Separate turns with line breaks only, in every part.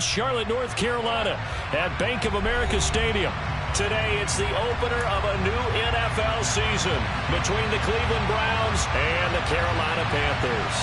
Charlotte, North Carolina at Bank of America Stadium. Today, it's the opener of a new NFL season between the Cleveland Browns and the Carolina Panthers.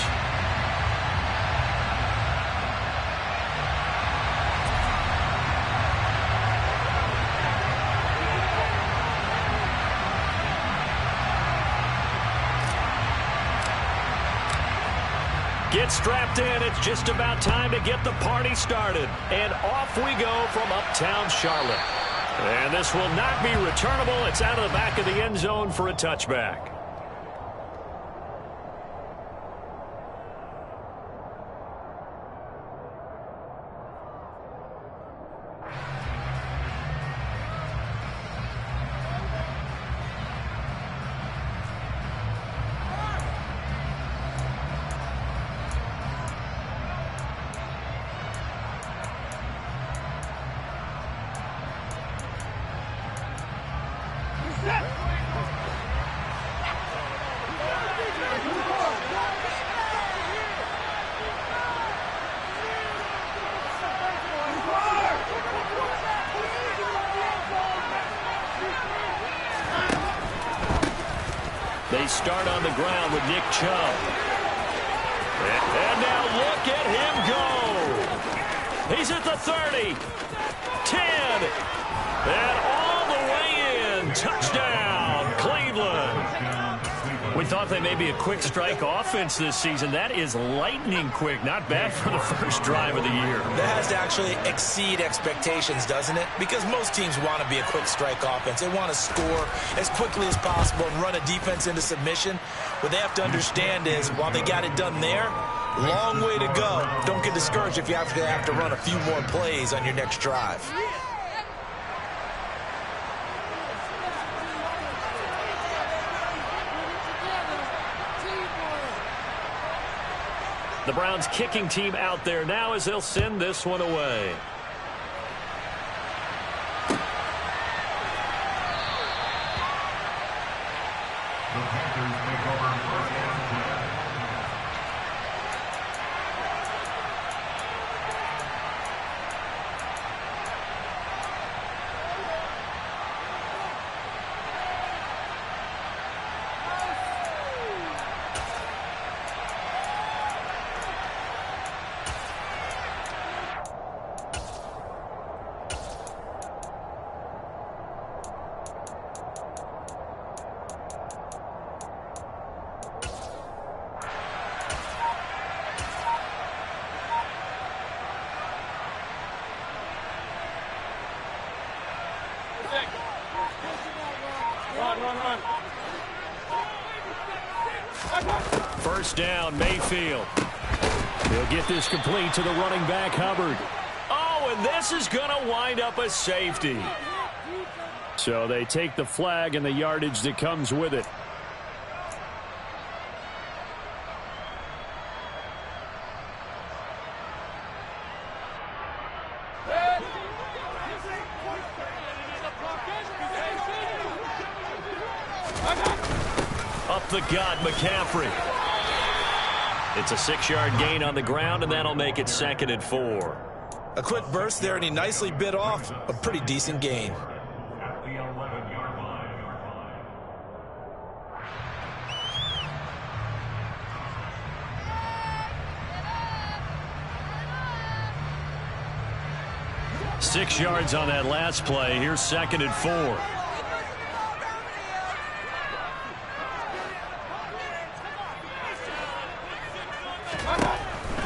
Get strapped in. It's just about time to get the party started. And off we go from uptown Charlotte. And this will not be returnable. It's out of the back of the end zone for a touchback. They start on the ground with Nick Chubb. And now look at him go. He's at the 30, 10, and all the way in. Touchdown, Cleveland. We thought they may be a quick strike offense this season. That is lightning quick. Not bad for the first drive of the year.
That has to actually exceed expectations, doesn't it? Because most teams want to be a quick strike offense. They want to score as quickly as possible and run a defense into submission. What they have to understand is, while they got it done there, long way to go. Don't get discouraged if you have to run a few more plays on your next drive.
The Browns kicking team out there now as they'll send this one away.
The Panthers take over first and 10.
First down, Mayfield. He'll get this complete to the running back, Hubbard. Oh, and this is going to wind up a safety. So they take the flag and the yardage that comes with it. Up the gut, McCaffrey. It's a 6-yard gain on the ground, and that'll make it 2nd and 4.
A quick burst there, and he nicely bit off a pretty decent gain.
At the 11-yard line.
Six yards on that last play. Here's 2nd and 4.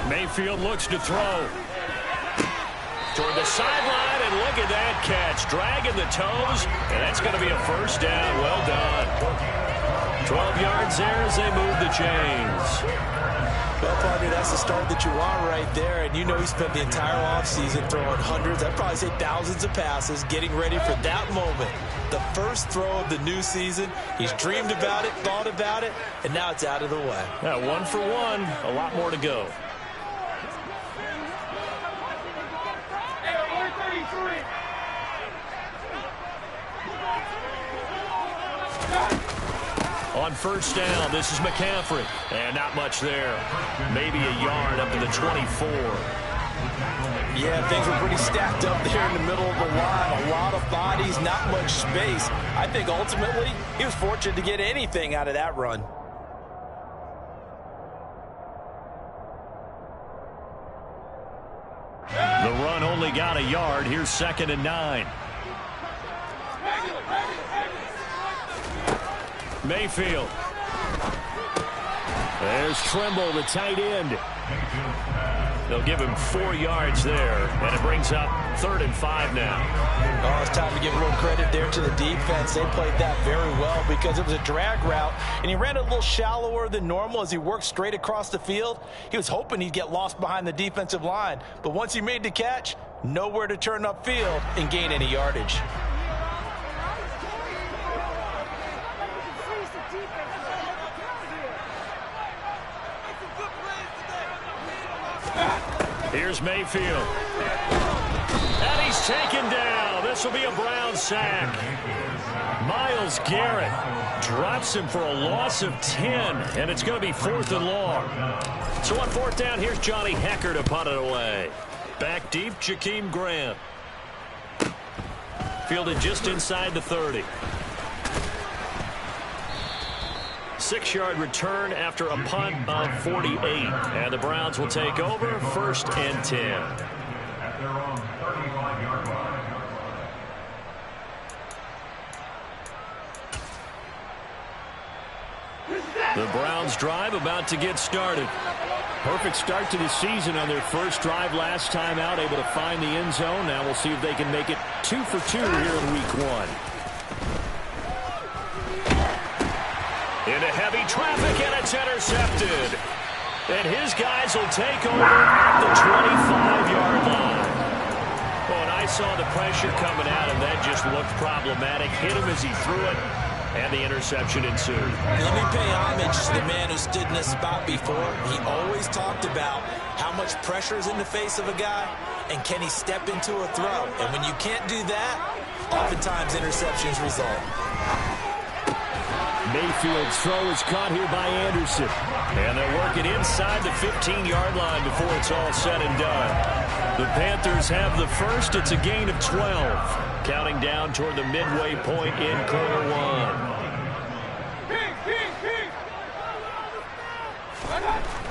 Mayfield looks to throw. Toward the sideline, and look at that catch. Dragging the toes, and that's going to be a first down. Well done. 12 yards there as they move the chains.
Well, partner, that's the start that you want right there. And you know he spent the entire offseason throwing hundreds, I'd probably say thousands of passes, getting ready for that moment. The first throw of the new season. He's dreamed about it, thought about it, and now it's out of the way.
Yeah, 1 for 1. A lot more to go. On first down, this is McCaffrey. And not much there. Maybe a yard up to the 24.
Yeah, things were pretty stacked up there in the middle of the line. A lot of bodies, not much space. I think ultimately he was fortunate to get anything out of that run.
The run only got a yard. Here's 2nd and 9. Mayfield. There's Trimble, the tight end. They'll give him 4 yards there, and it brings up 3rd and 5 now.
Oh, it's time to give a little credit there to the defense. They played that very well because it was a drag route, and he ran a little shallower than normal as he worked straight across the field. He was hoping he'd get lost behind the defensive line, but once he made the catch, nowhere to turn upfield and gain any yardage.
Here's Mayfield. And he's taken down. This will be a Brown sack. Myles Garrett drops him for a loss of 10, and it's going to be 4th and long. So on 4th down, here's Johnny Hecker to punt it away. Back deep, Jakeem Grant. Fielded just inside the 30. 6-yard return after a punt of 48. And the Browns will take over 1st and 10.
At their own 35-yard line.
The Browns drive about to get started. Perfect start to the season on their first drive last time out, able to find the end zone. Now we'll see if they can make it 2 for 2 here in week 1. Into heavy traffic, and it's intercepted. And his guys will take over at the 25-yard line. Oh, and I saw the pressure coming at him. That just looked problematic. Hit him as he threw it, and the interception ensued.
Let me pay homage to the man who stood in this spot before. He always talked about how much pressure is in the face of a guy, and can he step into a throw. And when you can't do that, oftentimes interceptions result.
Mayfield's throw is caught here by Anderson. And they'll work it inside the 15-yard line before it's all said and done. The Panthers have the first. It's a gain of 12. Counting down toward the midway point in quarter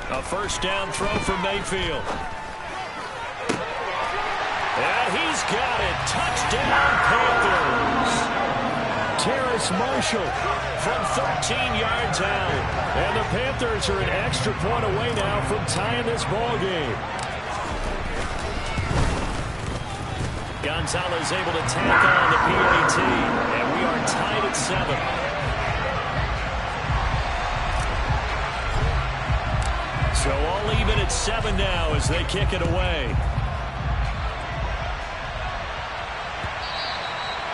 1. A first down throw for Mayfield. And he's got it. Touchdown, Panthers. Terrace Marshall from 13 yards out. And the Panthers are an extra point away now from tying this ball game. Gonzalez able to tack on the PAT. And we are tied at 7. So all even at 7 now as they kick it away.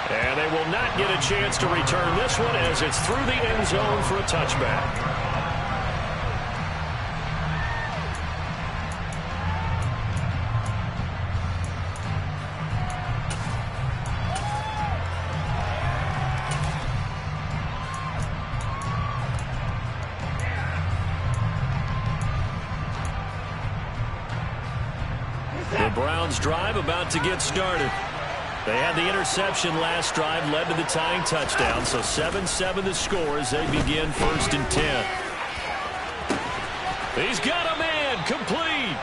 And they will not get a chance to return this one as it's through the end zone for a touchback. The Browns drive about to get started. They had the interception last drive, led to the tying touchdown. So 7-7 the score as they begin 1st and 10. He's got a man, complete.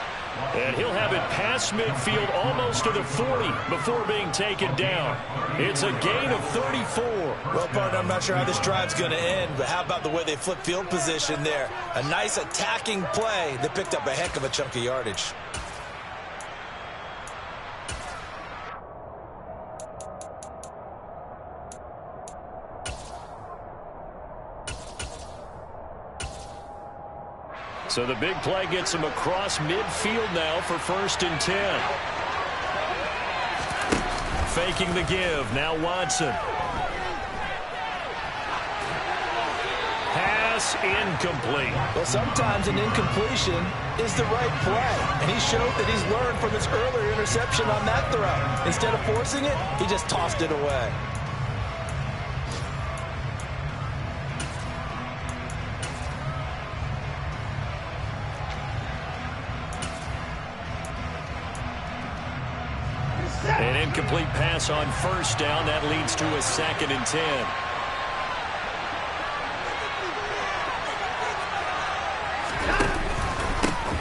And he'll have it past midfield almost to the 40 before being taken down. It's a gain of 34.
Well, partner, I'm not sure how this drive's going to end, but how about the way they flip field position there? A nice attacking play that picked up a heck of a chunk of yardage.
So the big play gets him across midfield now for 1st and 10. Faking the give. Now Watson. Pass incomplete.
Well, sometimes an incompletion is the right play. And he showed that he's learned from his earlier interception on that throw. Instead of forcing it, he just tossed it away.
An incomplete pass on first down. That leads to a 2nd and 10.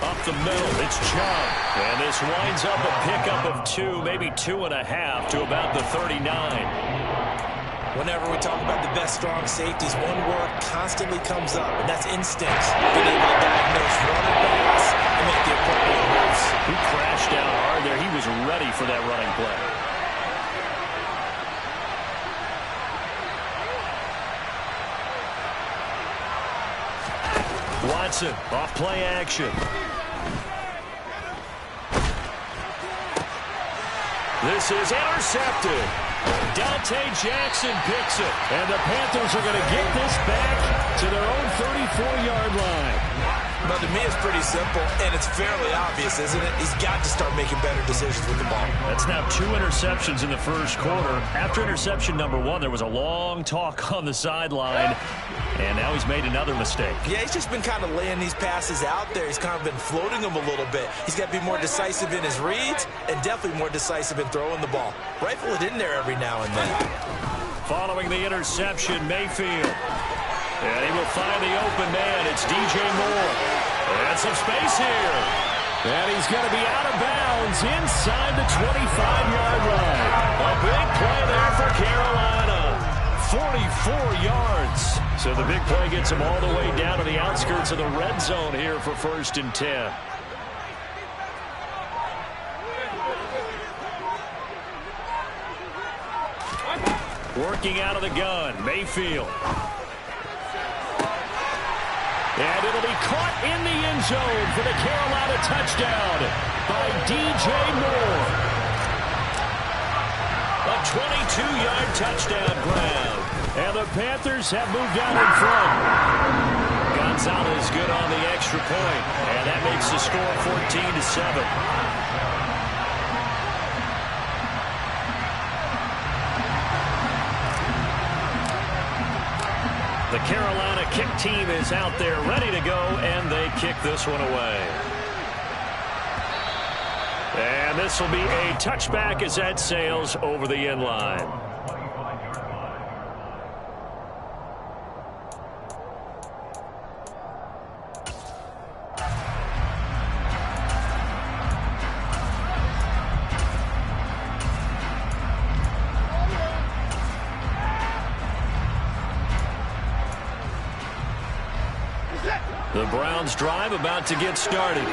Up the middle, it's Chubb. And this winds up a pickup of 2, maybe 2.5 to about the 39.
Whenever we talk about the best strong safeties, one word constantly comes up, and that's instincts. Being able to diagnose run or pass and make the appropriate moves.
He crashed down hard there. He was ready for that running play. Watson, off play action. This is intercepted. Dante Jackson picks it. And the Panthers are going to get this back to their own 34-yard line.
But to me, it's pretty simple, and it's fairly obvious, isn't it? He's got to start making better decisions with the ball.
That's now 2 interceptions in the first quarter. After interception number 1, there was a long talk on the sideline, and now he's made another mistake.
Yeah, he's just been kind of laying these passes out there. He's kind of been floating them a little bit. He's got to be more decisive in his reads and definitely more decisive in throwing the ball. Rifle it in there every now and then.
Following the interception, Mayfield. And he will find the open man. It's DJ Moore. And some space here. And he's going to be out of bounds inside the 25-yard line. A big play there for Carolina. 44 yards. So the big play gets him all the way down to the outskirts of the red zone here for 1st and 10. Working out of the gun, Mayfield. And it'll be caught in the end zone for the Carolina touchdown by DJ Moore. A 22-yard touchdown grab. And the Panthers have moved out in front. Gonzalez good on the extra point. And that makes the score 14-7. The Carolina kick team is out there ready to go, and they kick this one away. And this will be a touchback as that sails over the end line. The Browns drive about to get started.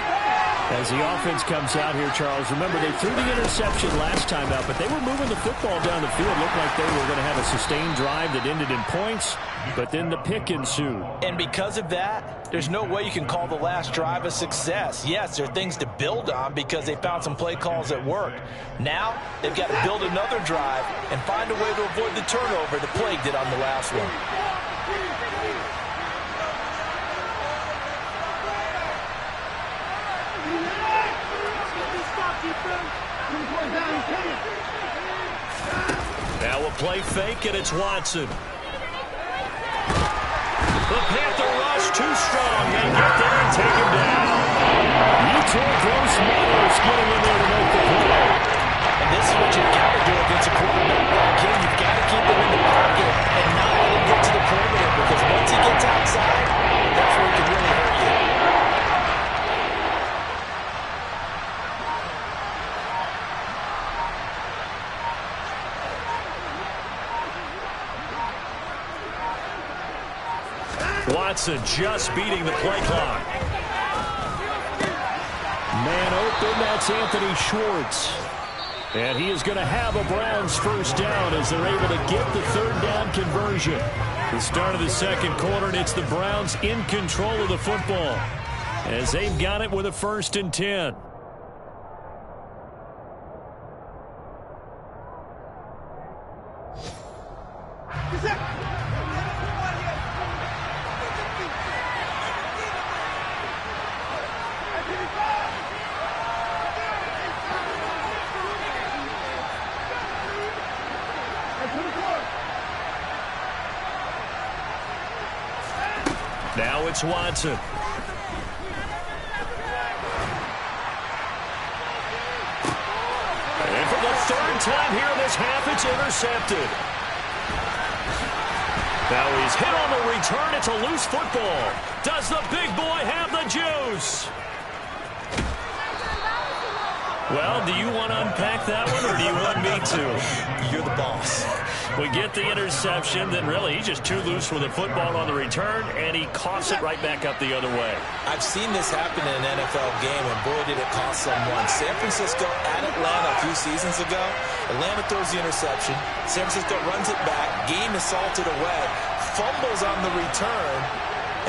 As the offense comes out here, Charles, remember they threw the interception last time out, but they were moving the football down the field. Looked like they were going to have a sustained drive that ended in points, but then the pick ensued.
And because of that, there's no way you can call the last drive a success. Yes, there are things to build on because they found some play calls that worked. Now, they've got to build another drive and find a way to avoid the turnover that plagued it on the last one.
Now a play fake, and it's Watson. The Panther rush too strong. They get there and take him down. Yetur Gross-Matos getting in there to make the play.
And this is what you've got to do against a quarterback like him. You've got to keep him in the pocket and not let him get to the perimeter, because once he gets outside, that's where he can really hurt you.
Watson just beating the play clock. Man open, that's Anthony Schwartz. And he is going to have a Browns first down as they're able to get the third down conversion. The start of the second quarter, and it's the Browns in control of the football as they've got it with a 1st and 10. Now it's Watson. And from the third time here in this half, it's intercepted. Now he's hit on the return. It's a loose football. Does the big boy have the juice? Well, do you want to unpack that one, or do you want me to?
You're the boss.
We get the interception, then really he's just too loose with the football on the return, and he coughs it right back up the other way.
I've seen this happen in an NFL game, and boy, did it cost someone. San Francisco at Atlanta a few seasons ago. Atlanta throws the interception. San Francisco runs it back. Game is salted away. Fumbles on the return.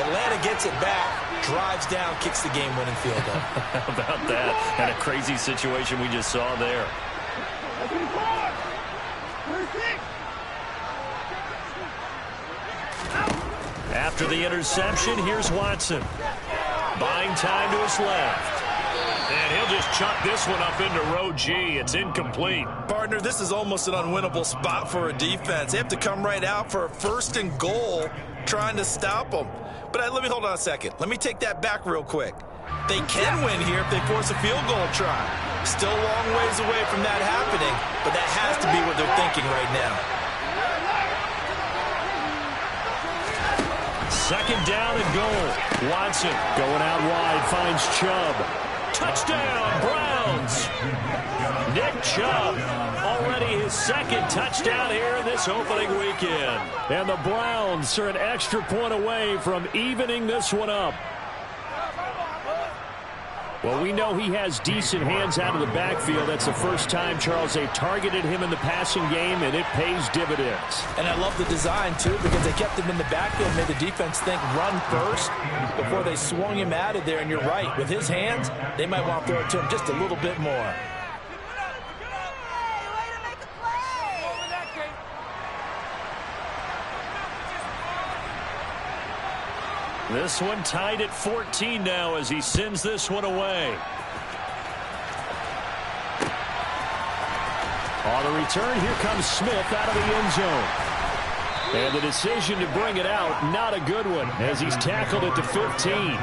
Atlanta gets it back, drives down, kicks the game-winning field goal.
How about that? And a crazy situation we just saw there. After the interception, here's Watson. Buying time to his left. And he'll just chuck this one up into row G. It's incomplete.
Partner, this is almost an unwinnable spot for a defense. They have to come right out for a 1st and goal trying to stop them. But let me hold on a second. Let me take that back real quick. They can win here if they force a field goal try. Still a long ways away from that happening, but that has to be what they're thinking right now.
Second down and goal. Watson going out wide, finds Chubb. Touchdown, Browns. Nick Chubb, already his second touchdown here in this opening weekend. And the Browns are an extra point away from evening this one up. Well, we know he has decent hands out of the backfield. That's the first time, Charles, they've targeted him in the passing game, and it pays dividends.
And I love the design, too, because they kept him in the backfield, made the defense think run first before they swung him out of there. And you're right, with his hands, they might want to throw it to him just a little bit more.
This one tied at 14 now as he sends this one away. On the return, here comes Smith out of the end zone. And the decision to bring it out, not a good one, as he's tackled at the 15.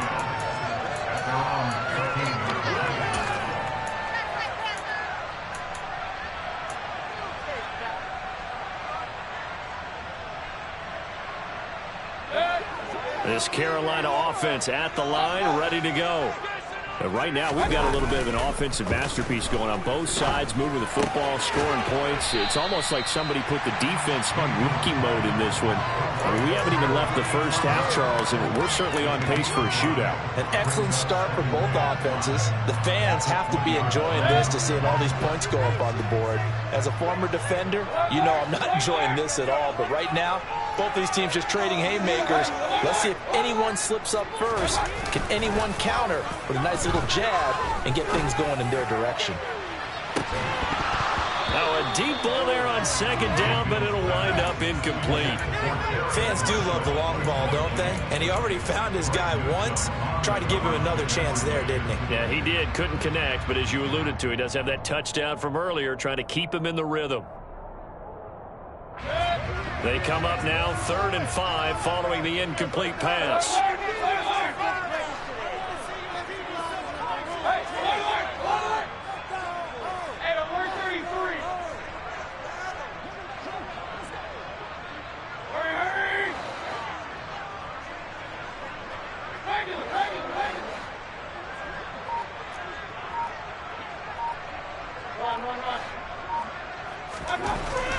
This Carolina offense at the line, ready to go. But right now, we've got a little bit of an offensive masterpiece going on both sides, moving the football, scoring points. It's almost like somebody put the defense on rookie mode in this one. I mean, we haven't even left the first half, Charles, and we're certainly on pace for a shootout.
An excellent start for both offenses. The fans have to be enjoying this to seeing all these points go up on the board. As a former defender, you know I'm not enjoying this at all. But right now, both these teams just trading haymakers. Let's see if anyone slips up first. Can anyone counter with a nice little jab and get things going in their direction?
Now a deep ball there on second down, but it'll wind up incomplete.
Fans do love the long ball, don't they? And he already found his guy once. Tried to give him another chance there, didn't he?
Yeah, he did. Couldn't connect, but as you alluded to, he does have that touchdown from earlier, trying to keep him in the rhythm. They come up now 3rd and 5 following the incomplete pass.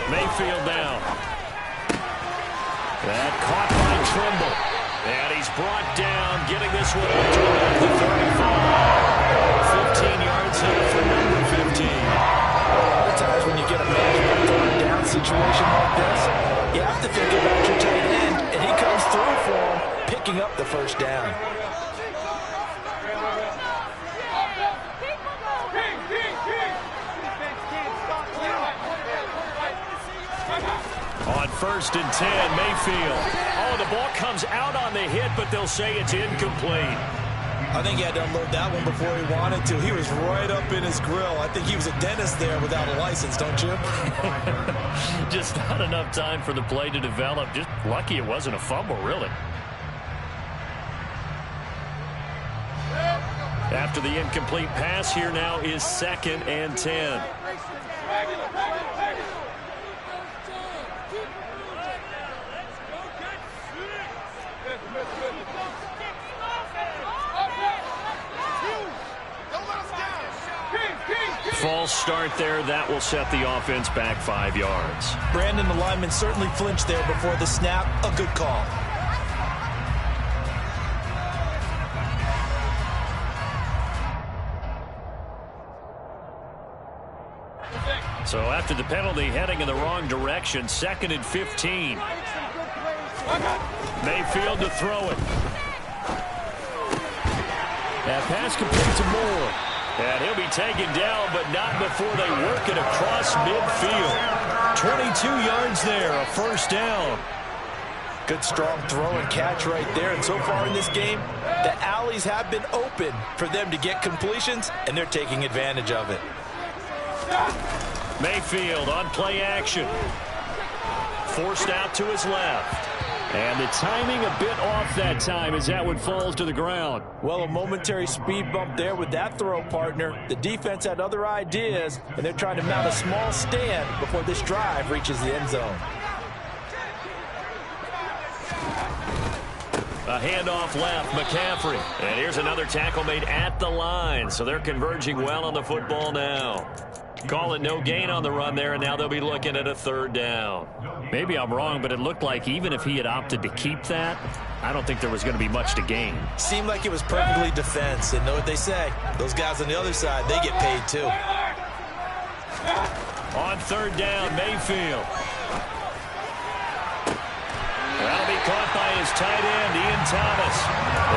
Mayfield down. That caught by Trimble. And he's brought down, getting this one up to the 35. 15 yards here for number 15.
A lot of times when you get a man down situation like this, you have to think about your tight end, and he comes through for him, picking up the first down.
On 1st and 10, Mayfield. Oh, the ball comes out on the hit, but they'll say it's incomplete.
I think he had to unload that one before he wanted to. He was right up in his grill. I think he was a dentist there without a license, don't you?
Just not enough time for the play to develop. Just lucky it wasn't a fumble, really. After the incomplete pass, here now is 2nd and 10. false start there. That will set the offense back 5 yards.
Brandon, the lineman certainly flinched there before the snap. A good call.
So after the penalty, heading in the wrong direction, 2nd and 15. Mayfield to throw it. That pass complete to Moore. And he'll be taken down, but not before they work it across midfield. 22 yards there, a first down.
Good strong throw and catch right there. And so far in this game, the alleys have been open for them to get completions, and they're taking advantage of it.
Mayfield on play action. Forced out to his left. And the timing a bit off that time as that one falls to the ground.
Well, a momentary speed bump there with that throw, partner. The defense had other ideas, and they're trying to mount a small stand before this drive reaches the end zone.
A handoff left, McCaffrey. And here's another tackle made at the line. So they're converging well on the football now. Call it no gain on the run there, and now they'll be looking at a 3rd down.
Maybe I'm wrong, but it looked like even if he had opted to keep that, I don't think there was going to be much to gain.
Seemed like it was perfectly defense, and know what they say. Those guys on the other side, they get paid too.
On 3rd down, Mayfield. That'll be caught by his tight end, Ian Thomas.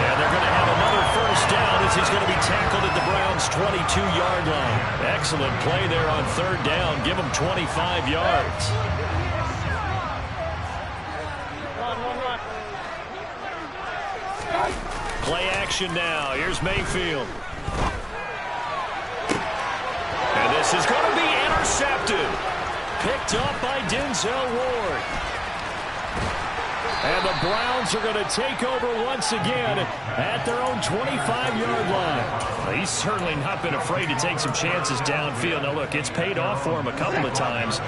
And they're going to have another first down as he's going to be tackled at the Browns' 22-yard line. Excellent play there on 3rd down. Give him 25 yards. Play action now. Here's Mayfield. And this is going to be intercepted. Picked up by Denzel Ward. And the Browns are going to take over once again at their own 25-yard line.
Well, he's certainly not been afraid to take some chances downfield. Now, look, it's paid off for him a couple of times.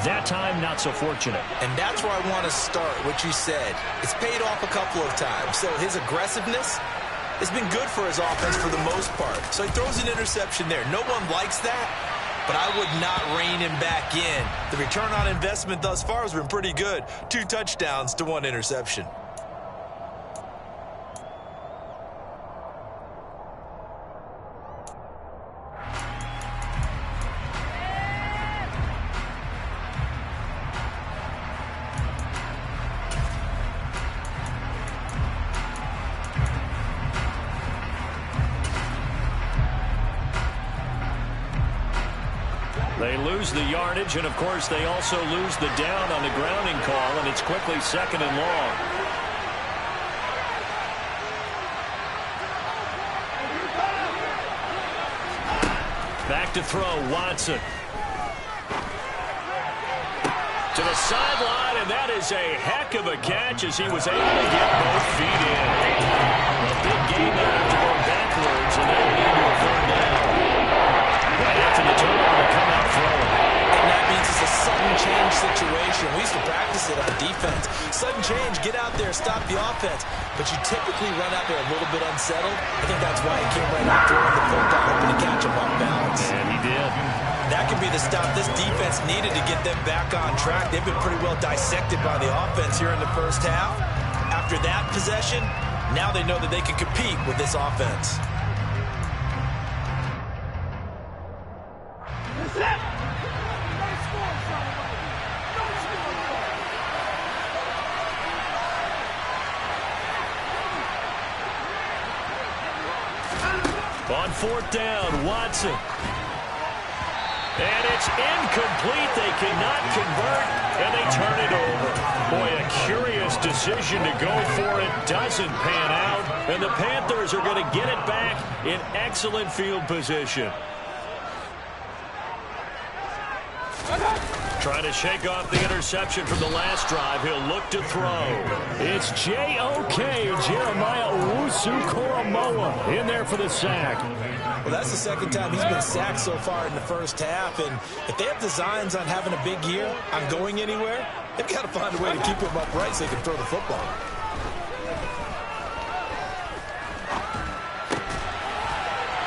That time, not so fortunate.
And that's where I want to start, what you said. It's paid off a couple of times. So his aggressiveness has been good for his offense for the most part. So he throws an interception there. No one likes that, but I would not rein him back in. The return on investment thus far has been pretty good. 2 touchdowns to 1 interception.
They lose the yardage, and, of course, they also lose the down on the grounding call, and it's quickly 2nd and long. Back to throw, Watson. To the sideline, and that is a heck of a catch as he was able to get both feet in. A big game there after going backwards, and that will lead to a 3rd down. Right after the turnover to come out throwing.
And that means it's a sudden change situation. We used to practice it on defense. Sudden change, get out there, stop the offense. But you typically run out there a little bit unsettled. I think that's why he came right out throwing the football, hoping to catch him off balance.
And he did.
That could be the stop this defense needed to get them back on track. They've been pretty well dissected by the offense here in the first half. After that possession, now they know that they can compete with this offense.
On 4th down, Watson. And it's incomplete. They cannot convert, and they turn it over. Boy, a curious decision to go for it. Doesn't pan out, and the Panthers are going to get it back in excellent field position. Trying to shake off the interception from the last drive. He'll look to throw. It's J.O.K. Jeremiah Owusu-Koramoah in there for the sack.
Well, that's the 2nd time he's been sacked so far in the first half. And if they have designs on having a big year, on going anywhere, they've got to find a way to keep him upright so they can throw the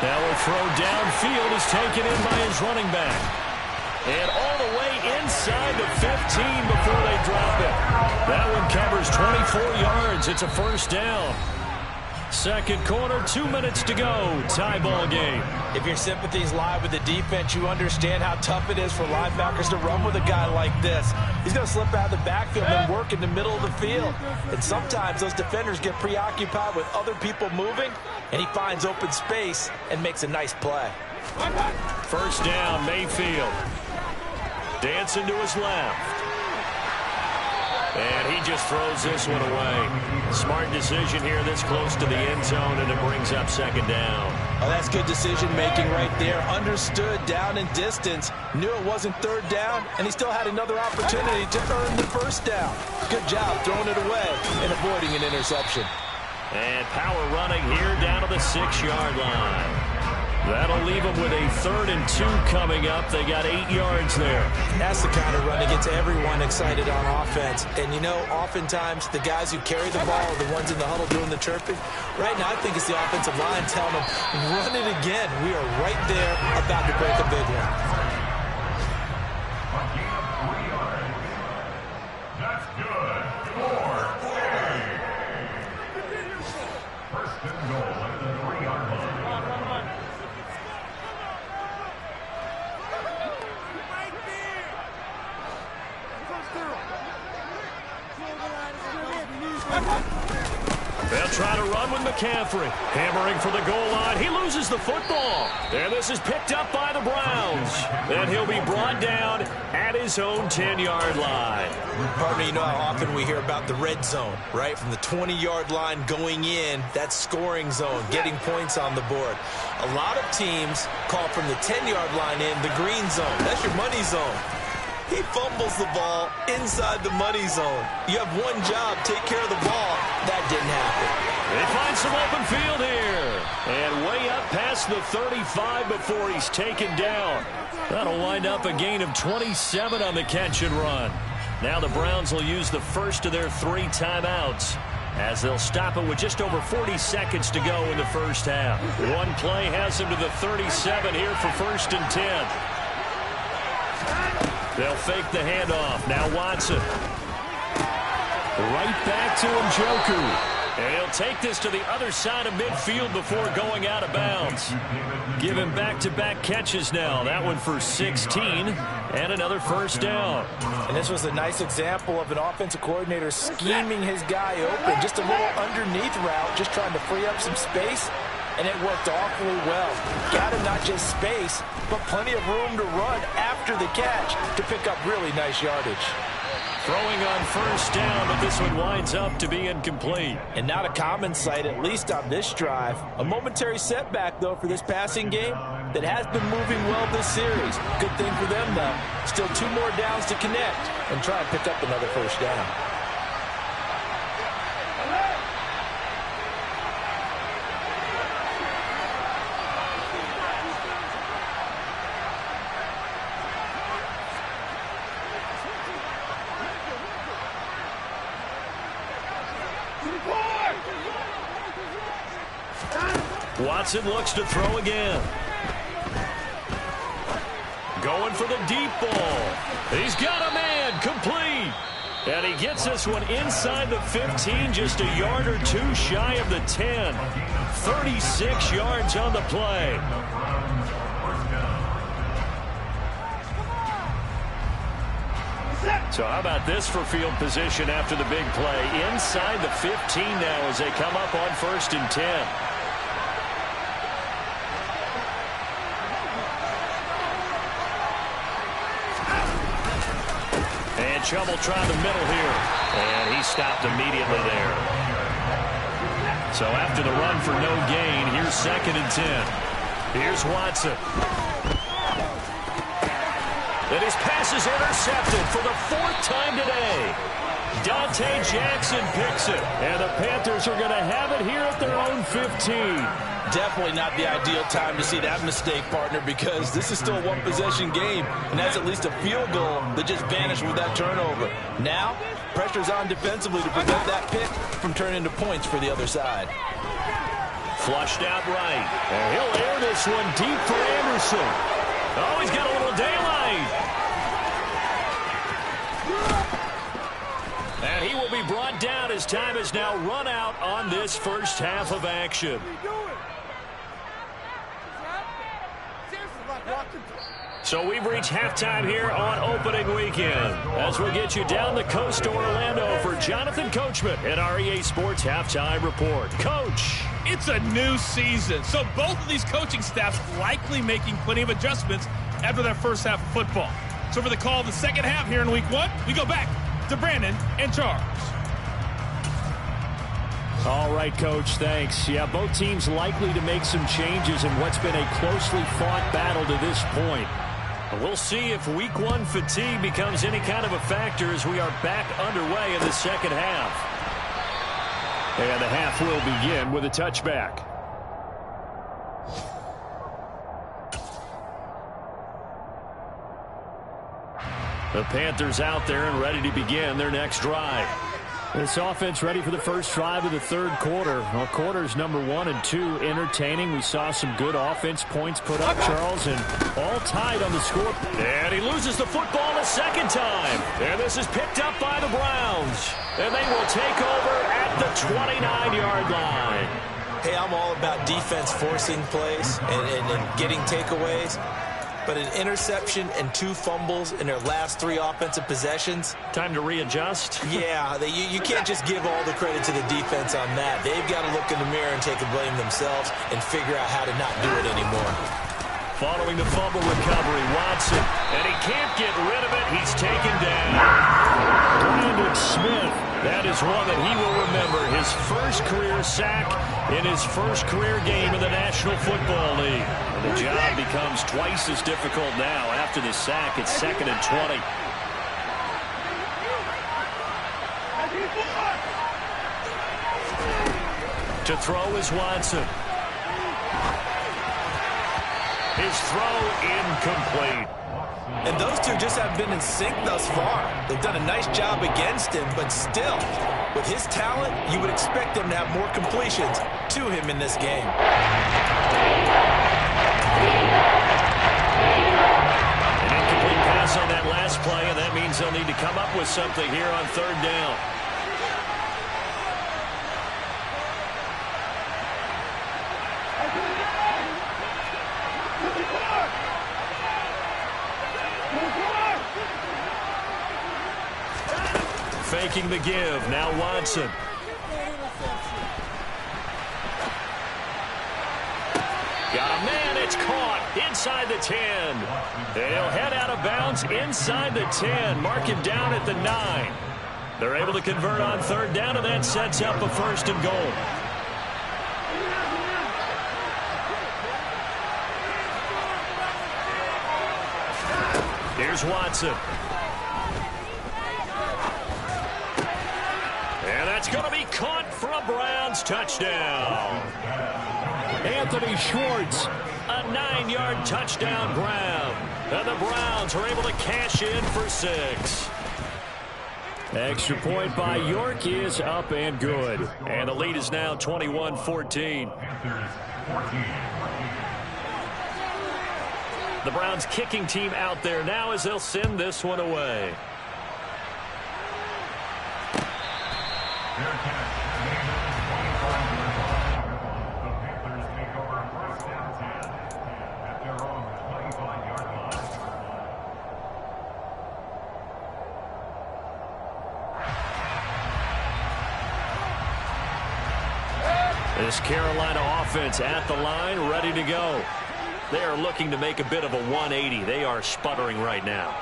Now a throw downfield is taken in by his running back. And all the way inside the 15 before they drop it. That one covers 24 yards. It's a first down. Second quarter, 2 minutes to go. Tie ball game.
If your sympathies lie with the defense, you understand how tough it is for linebackers to run with a guy like this. He's going to slip out of the backfield and work in the middle of the field. And sometimes those defenders get preoccupied with other people moving, and he finds open space and makes a nice play.
First down, Mayfield. Dancing to his left. And he just throws this one away. Smart decision here this close to the end zone, and it brings up second down.
Oh, that's good decision-making right there. Understood down and distance. Knew it wasn't third down, and he still had another opportunity to earn the first down. Good job throwing it away and avoiding an interception.
And power running here down to the 6-yard line. That'll leave them with a 3rd and 2 coming up. They got 8 yards there.
That's the kind of run that gets everyone excited on offense. And, you know, oftentimes the guys who carry the ball are the ones in the huddle doing the chirping. Right now, I think it's the offensive line telling them, run it again. We are right there about to break a big one.
That's good. 4 play. First and goal at the 3-yard line.
They'll try to run with McCaffrey. Hammering for the goal line. He loses the football. And this is picked up by the Browns. And he'll be brought down at his own 10-yard line.
Partner, you know how often we hear about the red zone, right? From the 20-yard line going in, that scoring zone, getting points on the board. A lot of teams call from the 10-yard line in the green zone. That's your money zone. He fumbles the ball inside the money zone. You have one job, take care of the ball. That didn't happen.
They find some open field here. And way up past the 35 before he's taken down. That'll wind up a gain of 27 on the catch and run. Now the Browns will use the first of their 3 timeouts, as they'll stop it with just over 40 seconds to go in the first half. One play has him to the 37 here for 1st and 10. They'll fake the handoff. Now Watson. Right back to Njoku. And he'll take this to the other side of midfield before going out of bounds. Give him back-to-back catches now. That one for 16 and another first down.
And this was a nice example of an offensive coordinator scheming his guy open. Just a little underneath route, just trying to free up some space. And it worked awfully well. Got him not just space, but plenty of room to run after the catch to pick up really nice yardage.
Throwing on first down, but this one winds up to be incomplete.
And not a common sight, at least on this drive. A momentary setback, though, for this passing game that has been moving well this series. Good thing for them, though. Still 2 more downs to connect and try and pick up another first down.
Watson looks to throw again. Going for the deep ball. He's got a man, complete. And he gets this one inside the 15, just a yard or 2 shy of the 10. 36 yards on the play. So how about this for field position after the big play? Inside the 15 now as they come up on 1st and 10. And Chubb will try the middle here. And he stopped immediately there. So after the run for no gain, here's 2nd and 10. Here's Watson. And his pass is intercepted for the 4th time today. Dante Jackson picks it. And the Panthers are going to have it here at their own 15.
Definitely not the ideal time to see that mistake, partner, because this is still a 1-possession game, and that's at least a field goal that just vanished with that turnover. Now, pressure's on defensively to prevent that pick from turning into points for the other side.
Flushed out right. And he'll air this one deep for Anderson. Oh, he's got a little daylight. And he will be brought down as time has now run out on this first half of action. So we've reached halftime here on opening weekend. As we'll get you down the coast to Orlando for Jonathan Coachman at our EA Sports Halftime Report. Coach.
It's a new season, so both of these coaching staffs likely making plenty of adjustments after their first half of football. So for the call of the second half here in week 1, we go back to Brandon and Charles.
All right, Coach, thanks. Yeah, both teams likely to make some changes in what's been a closely fought battle to this point. We'll see if week 1 fatigue becomes any kind of a factor as we are back underway in the second half. And the half will begin with a touchback. The Panthers out there and ready to begin their next drive. This offense ready for the first drive of the third quarter. Well, quarters number 1 and 2 entertaining. We saw some good offense points put up, Charles, and all tied on the score. And he loses the football a second time. And this is picked up by the Browns. And they will take over at the 29-yard line.
Hey, I'm all about defense forcing plays and getting takeaways. But an interception and 2 fumbles in their last 3 offensive possessions.
Time to readjust?
Yeah, you can't just give all the credit to the defense on that. They've got to look in the mirror and take the blame themselves and figure out how to not do it anymore.
Following the fumble recovery, Watson. And he can't get rid of it. He's taken down. Brandon Smith. That is one that he will remember. His first career sack in his first career game in the National Football League. And the job becomes twice as difficult now after the sack. It's 2nd and 20. To throw is Watson. His throw incomplete.
And those two just haven't been in sync thus far. They've done a nice job against him, but still, with his talent, you would expect him to have more completions to him in this game.
An incomplete pass on that last play, and that means they'll need to come up with something here on 3rd down. Faking the give. Now Watson. Got a man. It's caught inside the 10. They'll head out of bounds inside the 10. Mark him down at the 9. They're able to convert on 3rd down, and that sets up a 1st and goal. Here's Watson. And that's going to be caught for a Browns touchdown. Anthony Schwartz, a 9-yard touchdown grab. And the Browns are able to cash in for 6. Extra point by York is up and good. And the lead is now 21-14. The Browns kicking team out there now as they'll send this one away. This Carolina offense at the line, ready to go. They are looking to make a bit of a 180. They are sputtering right now.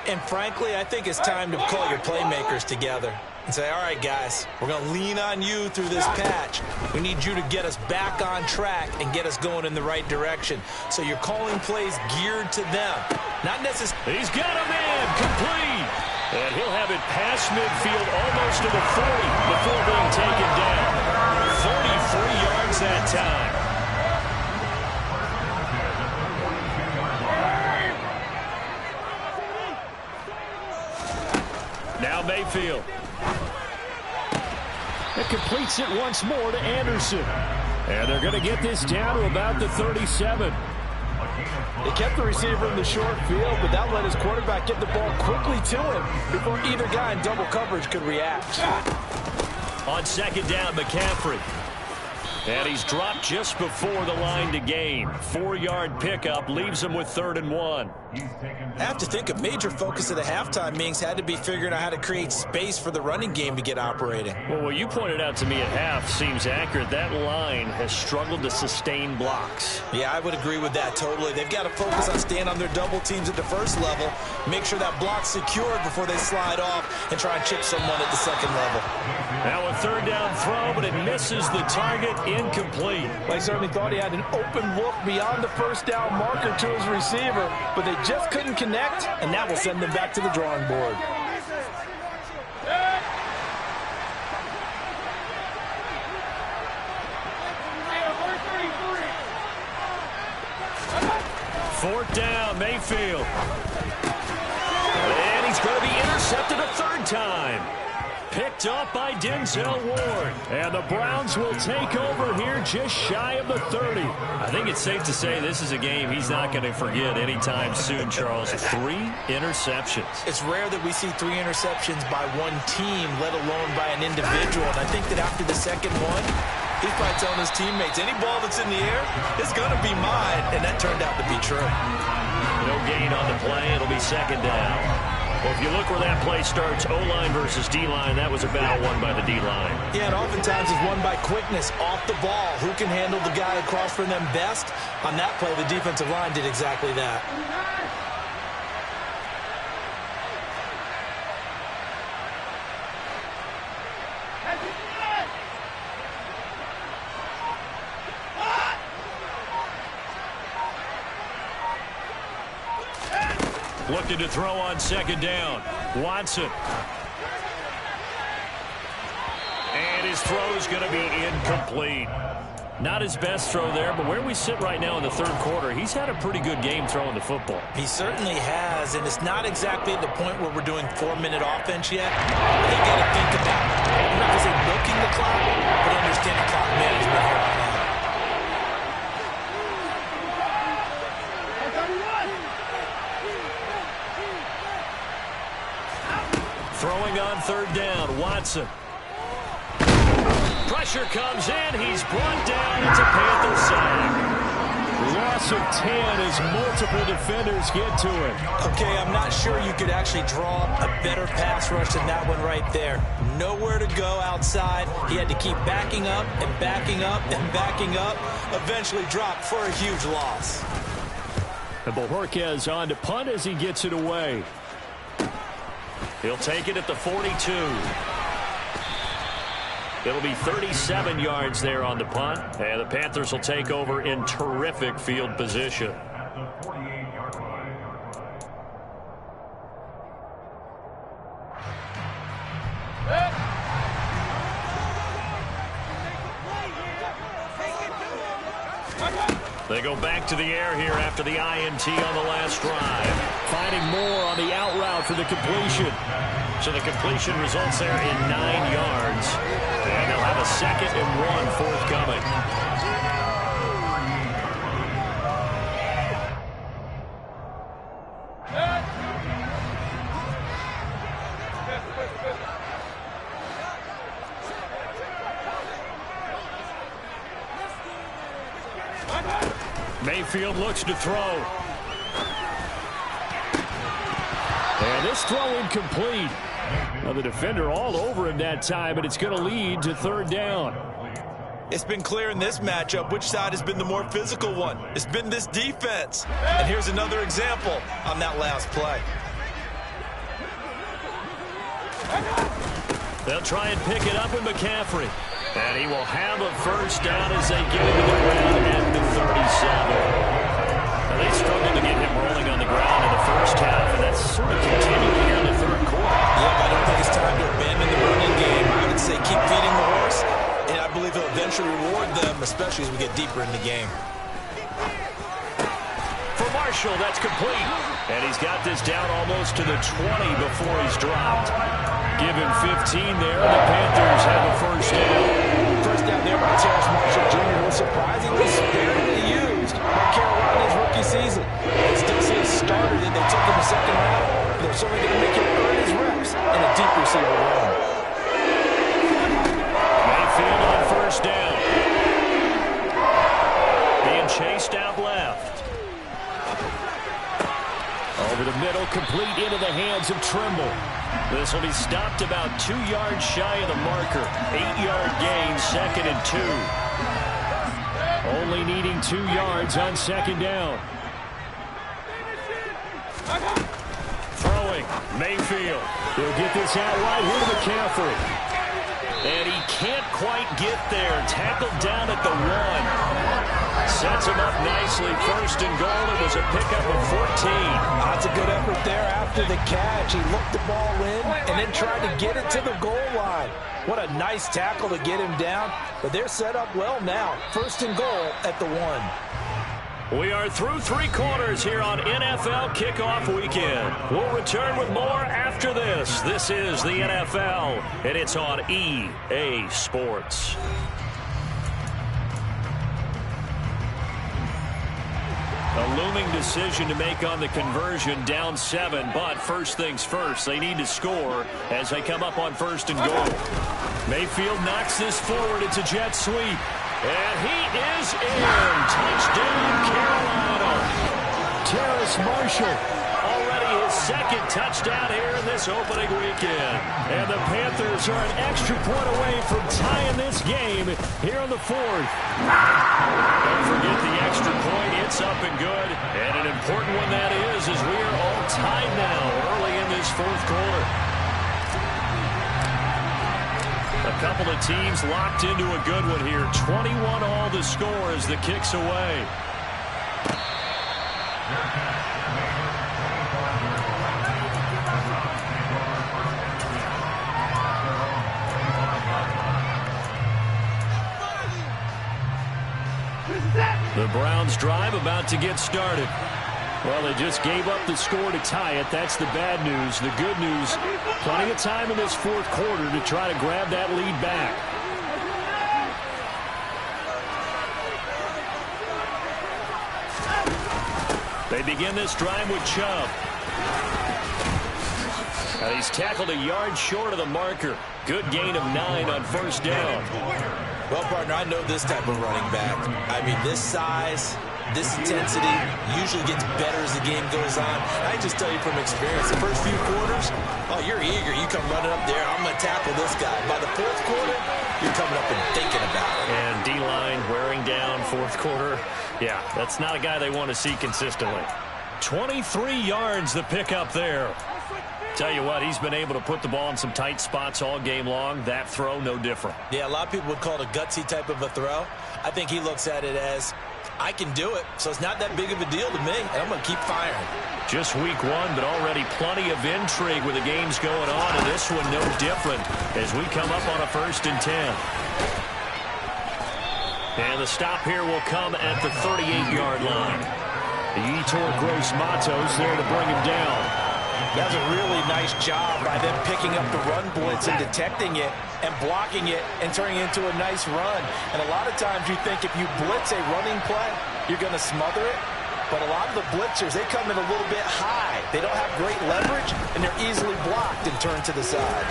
And frankly, I think it's time to call your playmakers together and say, all right, guys, we're going to lean on you through this patch. We need you to get us back on track and get us going in the right direction. So you're calling plays geared to them. Not necessarily.
He's got a man complete. And he'll have it past midfield almost to the 40 before being taken down. 33 yards that time. Now Mayfield. It completes it once more to Anderson. And they're going to get this down to about the 37.
They kept the receiver in the short field, but that let his quarterback get the ball quickly to him before either guy in double coverage could react.
On second down, McCaffrey. And he's dropped just before the line to gain. 4-yard pickup leaves him with 3rd and 1.
I have to think a major focus of the halftime meetings had to be figuring out how to create space for the running game to get operating.
Well, what you pointed out to me at half seems accurate. That line has struggled to sustain blocks.
Yeah, I would agree with that totally. They've got to focus on staying on their double teams at the first level, make sure that block's secured before they slide off and try and chip someone at the second level.
Now a 3rd down throw, but it misses the target, incomplete.
Well, he certainly thought he had an open look beyond the first down marker to his receiver, but they just couldn't connect, and that will send them back to the drawing board.
Fourth down, Mayfield. And he's going to be intercepted a 3rd time. Picked up by Denzel Ward. And the Browns will take over here just shy of the 30. I think it's safe to say this is a game he's not going to forget anytime soon, Charles. 3 interceptions.
It's rare that we see 3 interceptions by one team, let alone by an individual. And I think that after the second one, he's probably telling his teammates, any ball that's in the air, it's going to be mine. And that turned out to be true.
No gain on the play. It'll be 2nd down. Well, if you look where that play starts, O-line versus D-line, that was a battle won by the D-line.
Yeah, and oftentimes it's won by quickness off the ball. Who can handle the guy across from them best? On that play, the defensive line did exactly that.
Looking to throw on 2nd down. Watson. And his throw is going to be incomplete. Not his best throw there, but where we sit right now in the 3rd quarter, he's had a pretty good game throwing the football.
He certainly has, and it's not exactly at the point where we're doing 4-minute offense yet. They got to think about, I'm not going to say milking the clock, but understanding clock management here on out.
Throwing on 3rd down, Watson. Pressure comes in. He's brought down. It's a Panther sack. Loss of 10 as multiple defenders get to him.
Okay, I'm not sure you could actually draw a better pass rush than that one right there. Nowhere to go outside. He had to keep backing up and backing up and backing up. Eventually dropped for a huge loss.
And Bojorquez on to punt as he gets it away. He'll take it at the 42. It'll be 37 yards there on the punt. And the Panthers will take over in terrific field position.
At the 48-yard line.
They go back to the air here after the INT on the last drive. Finding more on the out route for the completion. So the completion results there in 9 yards. And they'll have a 2nd and 1 forthcoming. Mayfield looks to throw. And this throw incomplete. Now the defender all over him that time, but it's going to lead to 3rd down.
It's been clear in this matchup which side has been the more physical one. It's been this defense. And here's another example on that last play.
They'll try and pick it up with McCaffrey. And he will have a 1st down as they get into the ground at the 37. Now they struggled to get him rolling on the ground in the 1st half, and that's sort of continued here in the 3rd quarter.
Yep, I don't think it's time to abandon the running game. I would say keep feeding the horse, and I believe he'll eventually reward them, especially as we get deeper in the game.
For Marshall, that's complete. And he's got this down almost to the 20 before he's dropped. Give him 15 there, and the Panthers have a 1st down.
first down there by Terrace Marshall Jr. was surprisingly sparingly used by Carolina's rookie season. They still see a starter that they took in the second round. They're certainly going to make him earn his reps in a deep receiver room.
Mayfield on first down. Being chased out left. Over the middle, complete into the hands of Trimble. This will be stopped about 2 yards shy of the marker. 8-yard gain, 2nd and 2. Only needing 2 yards on second down. Throwing, Mayfield. He'll get this out right here to McCaffrey. And he can't quite get there. Tackled down at the 1. Sets him up nicely. 1st and goal. It was a pickup of 14.
That's a good effort there after the catch. He looked the ball in and then tried to get it to the goal line. What a nice tackle to get him down. But they're set up well now. 1st and goal at the 1.
We are through 3 quarters here on NFL Kickoff Weekend. We'll return with more after this. This is the NFL, and it's on EA Sports. A looming decision to make on the conversion, down 7, but first things first, they need to score as they come up on 1st and goal. Mayfield knocks this forward. It's a jet sweep. And he is in. Touchdown, Carolina. Terrace Marshall, already his 2nd touchdown here in this opening weekend. And the Panthers are an extra point away from tying this game here in the 4th. Don't forget the extra point. It's up and good. And an important one that is, as we are all tied now early in this 4th quarter. A couple of teams locked into a good one here. 21 all the score as the kick's away. The Browns drive about to get started. Well, they just gave up the score to tie it. That's the bad news. The good news, plenty of time in this 4th quarter to try to grab that lead back. They begin this drive with Chubb. And he's tackled a yard short of the marker. Good gain of 9 on 1st down.
Well, partner, I know this type of running back. I mean, this size, this intensity usually gets better as the game goes on. I just tell you from experience, the first few quarters, oh, you're eager. You come running up there, I'm going to tackle this guy. By the 4th quarter, you're coming up and thinking about it.
And D-line wearing down 4th quarter. Yeah, that's not a guy they want to see consistently. 23 yards the pickup there. Tell you what, he's been able to put the ball in some tight spots all game long. That throw, no different.
Yeah, a lot of people would call it a gutsy type of a throw. I think he looks at it as, I can do it, so it's not that big of a deal to me, and I'm going to keep firing.
Just week 1, but already plenty of intrigue with the games going on, and this one no different as we come up on a 1st and 10. And the stop here will come at the 38-yard line. Yetur Gross-Matos there to bring him down.
That's a really nice job by them picking up the run blitz and detecting it and blocking it and turning it into a nice run. And a lot of times you think if you blitz a running play, you're going to smother it. But a lot of the blitzers, they come in a little bit high. They don't have great leverage, and they're easily blocked and turned to the side.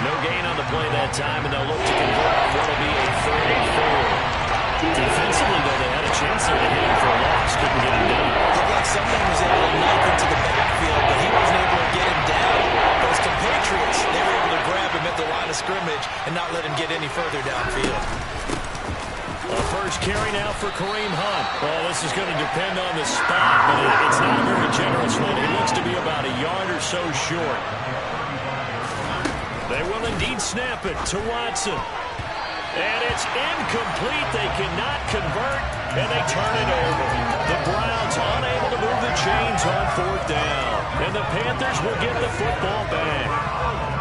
No gain on the play that time, and they'll look to convert on what will be a 3rd and 4. Defensively, though, they had a chance there to hit him for a loss. Couldn't get him down.
Looked like someone was able to knock into the backfield, but he wasn't able to get him down. Those compatriots, they were able to grab him at the line of scrimmage and not let him get any further downfield.
A first carry now for Kareem Hunt. Well, this is going to depend on the spot, but it's not a very generous one. He looks to be about a yard or so short. They will indeed snap it to Watson. And it's incomplete. They cannot convert, and they turn it over. The Browns unable to move the chains on 4th down. And the Panthers will get the football back.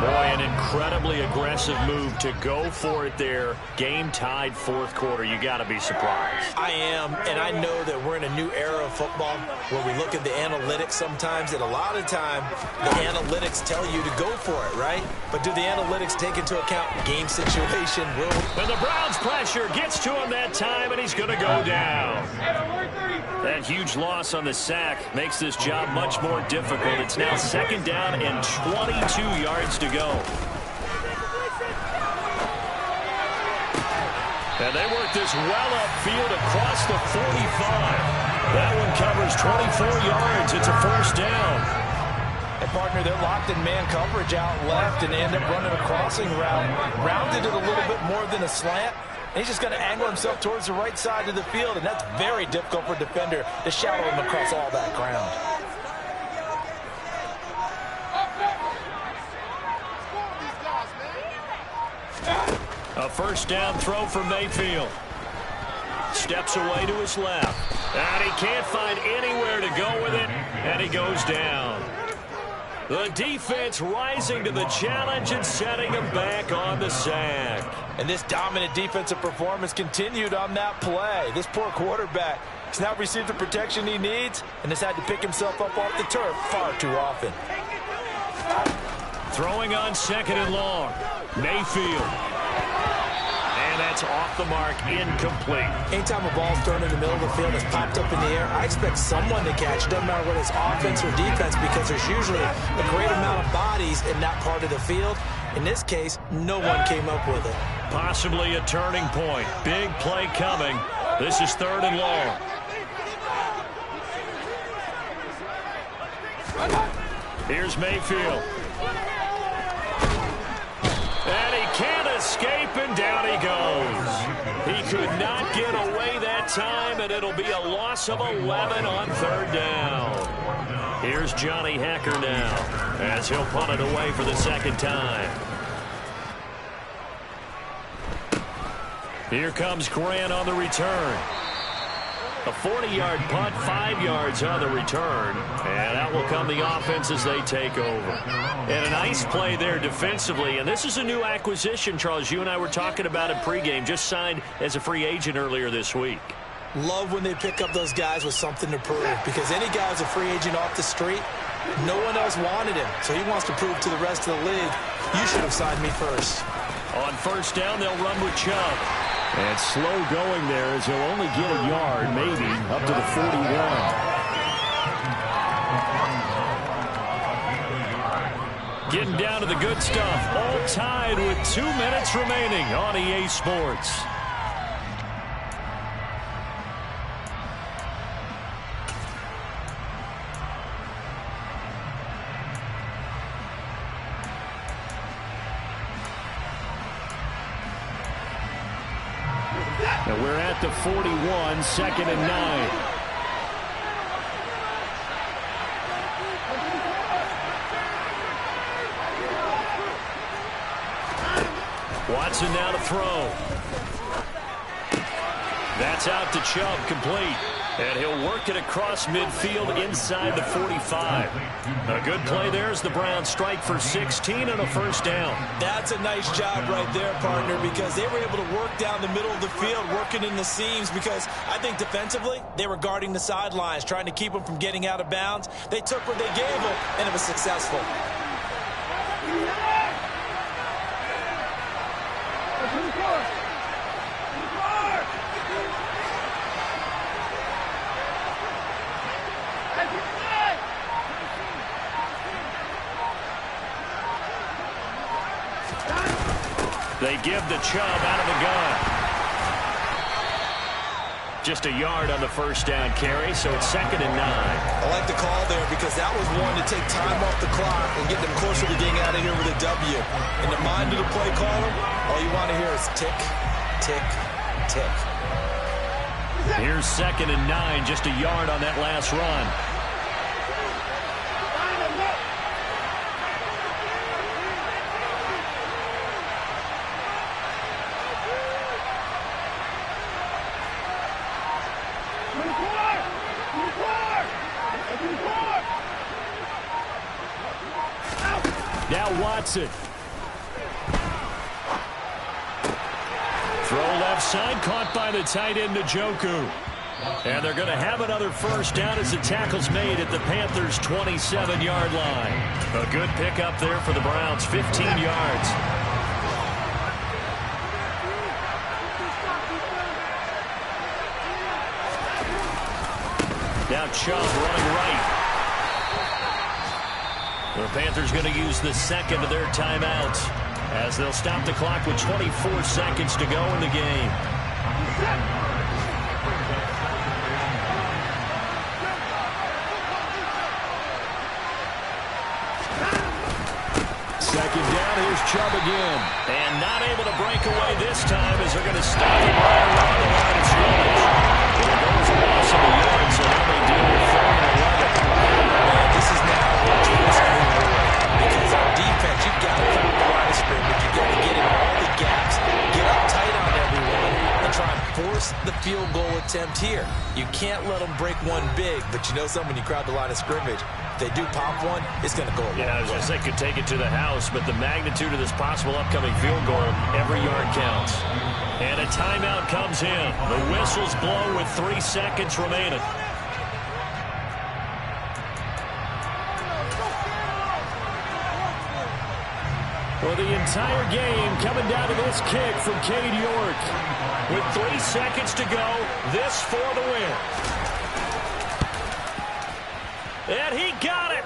Boy, an incredibly aggressive move to go for it there. Game tied fourth quarter. You got to be surprised.
I am, and I know that we're in a new era of football where we look at the analytics sometimes, and a lot of time the analytics tell you to go for it, right? But do the analytics take into account game situation?
And the Browns pressure gets to him that time, and he's going to go down. That huge loss on the sack makes this job much more difficult. It's now second down and 22 yards to go. And they work this well upfield across the 45. That one covers 24 yards. It's a first down.
And, partner, they're locked in man coverage out left, and they end up running a crossing route. Rounded it a little bit more than a slant. And he's just going to angle himself towards the right side of the field, and that's very difficult for a defender to shadow him across all that ground.
A first down throw for Mayfield. Steps away to his left. And he can't find anywhere to go with it, and he goes down. The defense rising to the challenge and setting him back on the sack.
And this dominant defensive performance continued on that play. This poor quarterback has now received the protection he needs and has had to pick himself up off the turf far too often.
Throwing on second and long. Mayfield. And that's off the mark, incomplete.
Anytime a ball's thrown in the middle of the field that's popped up in the air, I expect someone to catch. Doesn't matter whether it's offense or defense, because there's usually a great amount of bodies in that part of the field. In this case, no one came up with it.
Possibly a turning point. Big play coming. This is third and long. Here's Mayfield. And he can't escape, and down he goes. He could not get away that time, and it'll be a loss of 11 on third down. Here's Johnny Hacker now, as he'll punt it away for the second time. Here comes Grant on the return. A 40-yard punt, 5 yards on the return. And out will come the offense as they take over. And a nice play there defensively. And this is a new acquisition, Charles. You and I were talking about it pregame. Just signed as a free agent earlier this week.
Love when they pick up those guys with something to prove. Because any guy who's a free agent off the street, no one else wanted him. So he wants to prove to the rest of the league, you should have signed me first.
On first down, they'll run with Chubb. And slow going there as he'll only get a yard, maybe, up to the 41. Getting down to the good stuff. All tied with 2 minutes remaining on EA Sports. And we're at the 41, second and 9. Watson now to throw. That's out to Chubb, complete. And he'll work it across midfield inside the 45. A good play there as the Browns strike for 16 and a first down.
That's a nice job right there, partner, because they were able to work down the middle of the field, working in the seams, because I think defensively they were guarding the sidelines, trying to keep them from getting out of bounds. They took what they gave them, and it was successful.
They give the Chubb out of the gun. Just a yard on the first down carry, so it's second and 9.
I like the call there because that was one to take time off the clock and get them closer to getting out of here with a W. In the mind of the play caller, all you want to hear is tick, tick, tick.
Here's second and 9, just a yard on that last run. Now Watson Throw left side, caught by the tight end, Njoku. And they're going to have another first down as the tackle's made at the Panthers' 27-yard line. A good pickup there for the Browns, 15 yards. Now Chubb running right. The Panthers going to use the second of their timeouts as they'll stop the clock with 24 seconds to go in the game. Second down, here's Chubb again. And not able to break away this time as they're going to stop him right around the line of scrimmage. There goes a loss of a yard, so now they deal with 4 and 11.
This is now a twist-moving because on defense, you've got to clear the line of scrimmage. You've got to get in all the gaps, get up tight on everyone, and try and force the field goal attempt here. You can't let them break one big, but you know something, when you crowd the line of scrimmage, if they do pop one, it's going to go a long way.
I was going to say could take it to the house, but the magnitude of this possible upcoming field goal, every yard counts. And a timeout comes in. The whistles blow with 3 seconds remaining. Well, the entire game coming down to this kick from Cade York. With 3 seconds to go, this for the win. And he got it.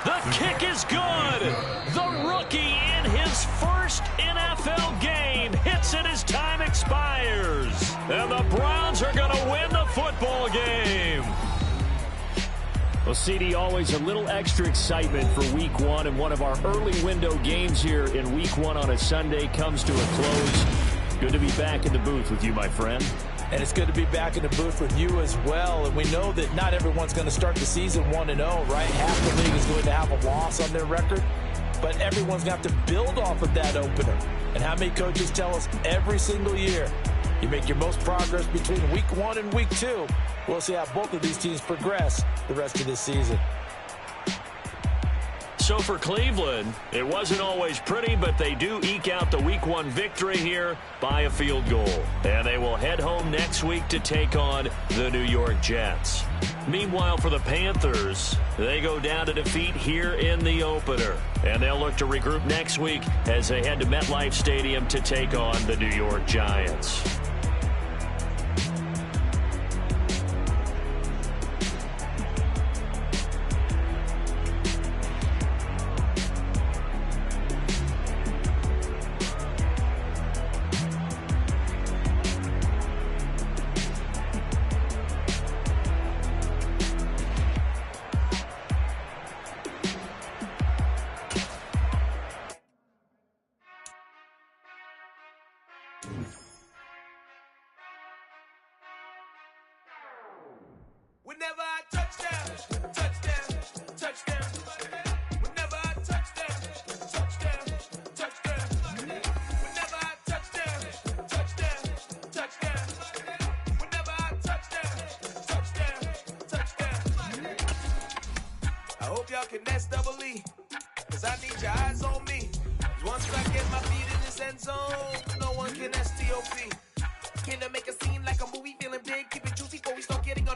The kick is good. The rookie in his first NFL game hits it as time expires. And the Browns are going to win the football game. Well, CD, always a little extra excitement for Week 1, and one of our early window games here in Week 1 on a Sunday comes to a close. Good to be back in the booth with you, my friend.
And it's good to be back in the booth with you as well. And we know that not everyone's going to start the season 1-0, right? Half the league is going to have a loss on their record, but everyone's going to have to build off of that opener. And how many coaches tell us every single year, you make your most progress between Week 1 and Week 2. We'll see how both of these teams progress the rest of this season.
So for Cleveland, it wasn't always pretty, but they do eke out the Week 1 victory here by a field goal. And they will head home next week to take on the New York Jets. Meanwhile, for the Panthers, they go down to defeat here in the opener. And they'll look to regroup next week as they head to MetLife Stadium to take on the New York Giants.
Whenever I touchdown, touchdown, touchdown. Whenever I touchdown, touchdown, touchdown. Whenever I touchdown, touchdown, touchdown. Whenever I touchdown, touchdown. I hope y'all can S-double-E, cause I need your eyes on me. Once I get my feet in this end zone, no one can S-T-O-P. Can I make a scene like a movie, feeling big, keep it juicy before we start getting